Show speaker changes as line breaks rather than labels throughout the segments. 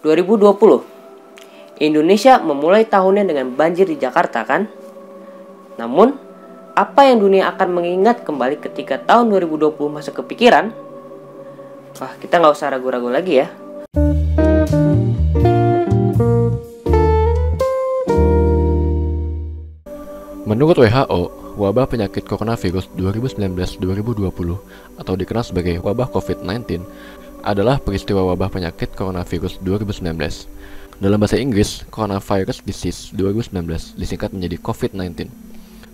2020. Indonesia memulai tahunnya dengan banjir di Jakarta kan? Namun, apa yang dunia akan mengingat kembali ketika tahun 2020 masuk ke pikiran? Wah, kita nggak usah ragu-ragu lagi ya.
Menurut WHO, wabah penyakit coronavirus 2019-2020 atau dikenal sebagai wabah COVID-19 adalah peristiwa wabah penyakit coronavirus 2019. Dalam bahasa Inggris, Coronavirus Disease 2019 disingkat menjadi COVID-19.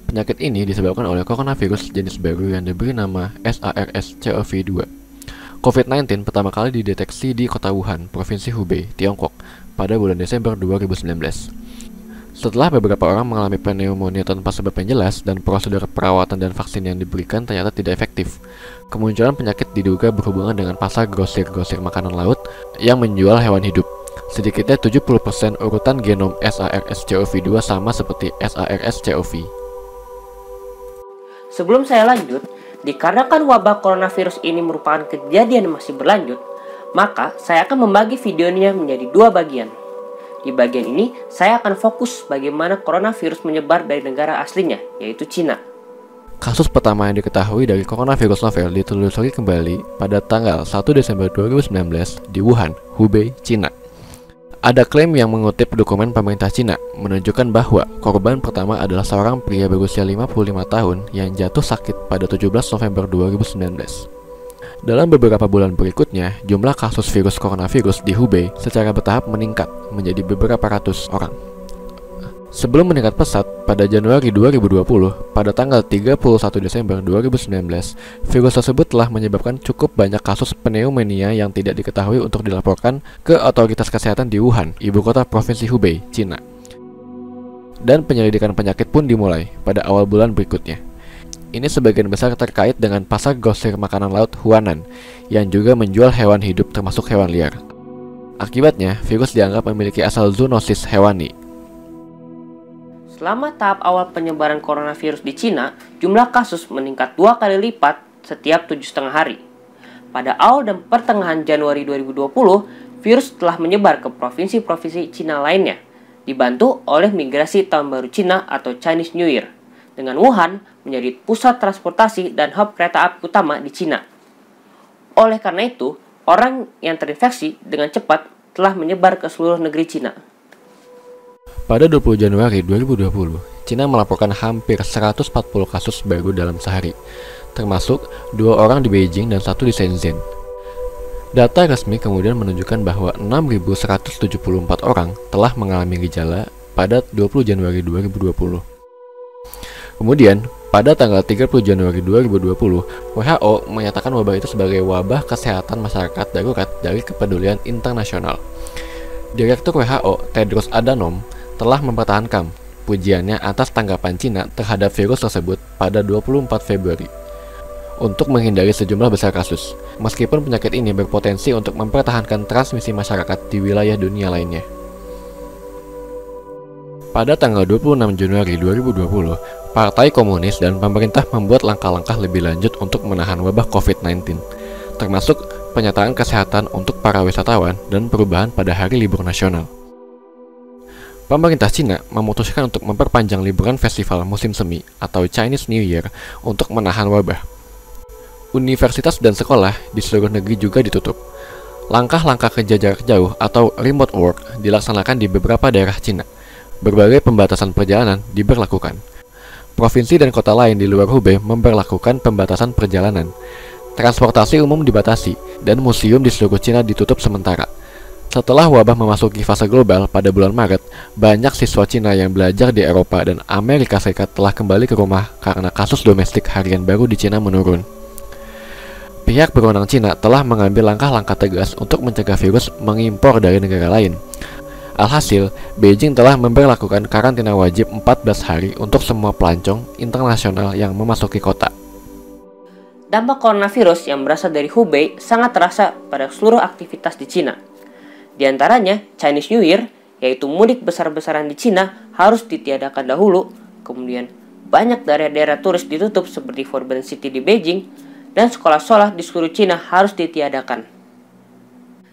Penyakit ini disebabkan oleh coronavirus jenis baru yang diberi nama SARS-CoV-2. COVID-19 pertama kali dideteksi di kota Wuhan, Provinsi Hubei, Tiongkok, pada bulan Desember 2019. Setelah beberapa orang mengalami pneumonia tanpa sebab yang jelas dan prosedur perawatan dan vaksin yang diberikan ternyata tidak efektif, kemunculan penyakit diduga berhubungan dengan pasar grosir-grosir makanan laut yang menjual hewan hidup. Sedikitnya 70% urutan genom SARS-CoV-2 sama seperti SARS-CoV.
Sebelum saya lanjut, dikarenakan wabah coronavirus ini merupakan kejadian yang masih berlanjut, maka saya akan membagi videonya menjadi dua bagian. Di bagian ini, saya akan fokus bagaimana coronavirus menyebar dari negara aslinya, yaitu Cina.
Kasus pertama yang diketahui dari coronavirus novel ditelusuri kembali pada tanggal 1 Desember 2019 di Wuhan, Hubei, Cina. Ada klaim yang mengutip dokumen pemerintah Cina menunjukkan bahwa korban pertama adalah seorang pria berusia 55 tahun yang jatuh sakit pada 17 November 2019. Dalam beberapa bulan berikutnya, jumlah kasus virus coronavirus di Hubei secara bertahap meningkat menjadi beberapa ratus orang. Sebelum meningkat pesat, pada Januari 2020, pada tanggal 31 Desember 2019, virus tersebut telah menyebabkan cukup banyak kasus pneumonia yang tidak diketahui untuk dilaporkan ke otoritas kesehatan di Wuhan, ibu kota Provinsi Hubei, Cina. Dan penyelidikan penyakit pun dimulai pada awal bulan berikutnya. Ini sebagian besar terkait dengan pasar grosir makanan laut Huanan yang juga menjual hewan hidup termasuk hewan liar. Akibatnya, virus dianggap memiliki asal zoonosis hewani.
Selama tahap awal penyebaran coronavirus di Cina, jumlah kasus meningkat 2 kali lipat setiap 7,5 hari. Pada awal dan pertengahan Januari 2020, virus telah menyebar ke provinsi-provinsi Cina lainnya, dibantu oleh migrasi Tahun Baru Cina atau Chinese New Year, dengan Wuhan menjadi pusat transportasi dan hub kereta api utama di Cina. Oleh karena itu, orang yang terinfeksi dengan cepat telah menyebar ke seluruh negeri Cina.
Pada 20 Januari 2020, Cina melaporkan hampir 140 kasus baru dalam sehari, termasuk 2 orang di Beijing dan 1 di Shenzhen. Data resmi kemudian menunjukkan bahwa 6.174 orang telah mengalami gejala pada 20 Januari 2020. Kemudian, pada tanggal 30 Januari 2020, WHO menyatakan wabah itu sebagai wabah kesehatan masyarakat darurat dari kepedulian internasional. Direktur WHO, Tedros Adhanom, telah mempertahankan pujiannya atas tanggapan Cina terhadap virus tersebut pada 24 Februari untuk menghindari sejumlah besar kasus, meskipun penyakit ini berpotensi untuk mempertahankan transmisi masyarakat di wilayah dunia lainnya. Pada tanggal 26 Januari 2020, Partai Komunis dan pemerintah membuat langkah-langkah lebih lanjut untuk menahan wabah COVID-19, termasuk penyataan kesehatan untuk para wisatawan dan perubahan pada hari libur nasional. Pemerintah Cina memutuskan untuk memperpanjang liburan festival musim semi atau Chinese New Year untuk menahan wabah. Universitas dan sekolah di seluruh negeri juga ditutup. Langkah-langkah kerja jarak jauh atau remote work dilaksanakan di beberapa daerah Cina. Berbagai pembatasan perjalanan diberlakukan. Provinsi dan kota lain di luar Hubei memberlakukan pembatasan perjalanan. Transportasi umum dibatasi, dan museum di seluruh Cina ditutup sementara. Setelah wabah memasuki fase global pada bulan Maret, banyak siswa Cina yang belajar di Eropa dan Amerika Serikat telah kembali ke rumah karena kasus domestik harian baru di Cina menurun. Pihak berwenang Cina telah mengambil langkah-langkah tegas untuk mencegah virus mengimpor dari negara lain. Alhasil, Beijing telah memberlakukan karantina wajib 14 hari untuk semua pelancong internasional yang memasuki kota.
Dampak coronavirus yang berasal dari Hubei sangat terasa pada seluruh aktivitas di Cina. Di antaranya, Chinese New Year, yaitu mudik besar-besaran di Cina, harus ditiadakan dahulu. Kemudian, banyak daerah-daerah turis ditutup seperti Forbidden City di Beijing, dan sekolah-sekolah di seluruh Cina harus ditiadakan.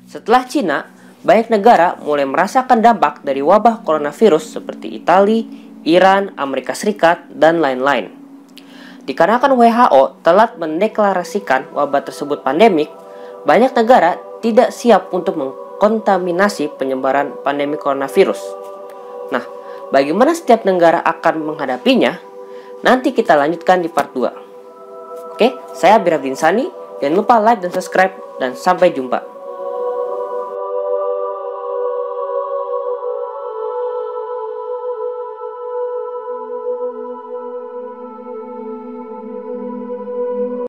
Setelah Cina, banyak negara mulai merasakan dampak dari wabah coronavirus seperti Italia, Iran, Amerika Serikat, dan lain-lain. Dikarenakan WHO telah mendeklarasikan wabah tersebut pandemik, banyak negara tidak siap untuk mengkontaminasi penyebaran pandemi coronavirus. Nah, bagaimana setiap negara akan menghadapinya? Nanti kita lanjutkan di part 2. Oke, saya Birabdin Sani. Jangan lupa like dan subscribe, dan sampai jumpa.